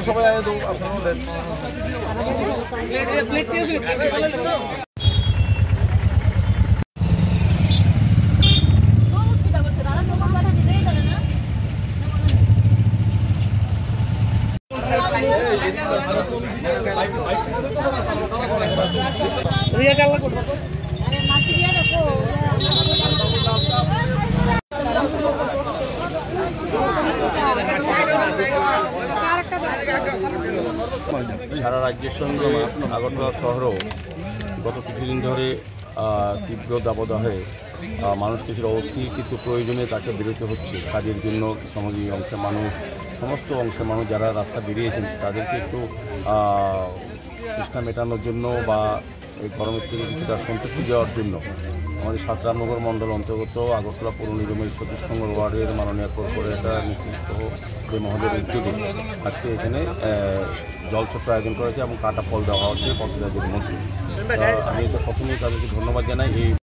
সবাই আপনার সারা রাজ্যের সঙ্গে আগরতলা শহরও গত কিছুদিন ধরে তীব্র দাবদাহে মানুষ কিছুটা অস্থির, কিন্তু প্রয়োজনে তাকে বেরোতে হচ্ছে কাজের জন্য। সমাজী অংশের মানুষ, সমস্ত অংশের মানুষ যারা রাস্তা বেরিয়েছেন তাদেরকে একটু তৃষ্ণা মেটানোর জন্য বা এই গরমের থেকে কিছুটা সন্তুষ্টি দেওয়ার জন্য আমাদের ৭ রামনগর মণ্ডল অন্তর্গত আগরতলা পৌর নিগমের ৩৬ নম্বর ওয়ার্ডের মাননীয় কর্পোরেটর মিত্র মহোদয়ের উদ্যোগে আজকে এখানে জলছত্র আয়োজন করেছে এবং কাটা ফল দেওয়া হচ্ছে পথযাত্রীদের মধ্যে। আমি তো প্রথমেই তাদেরকে ধন্যবাদ জানাই। এই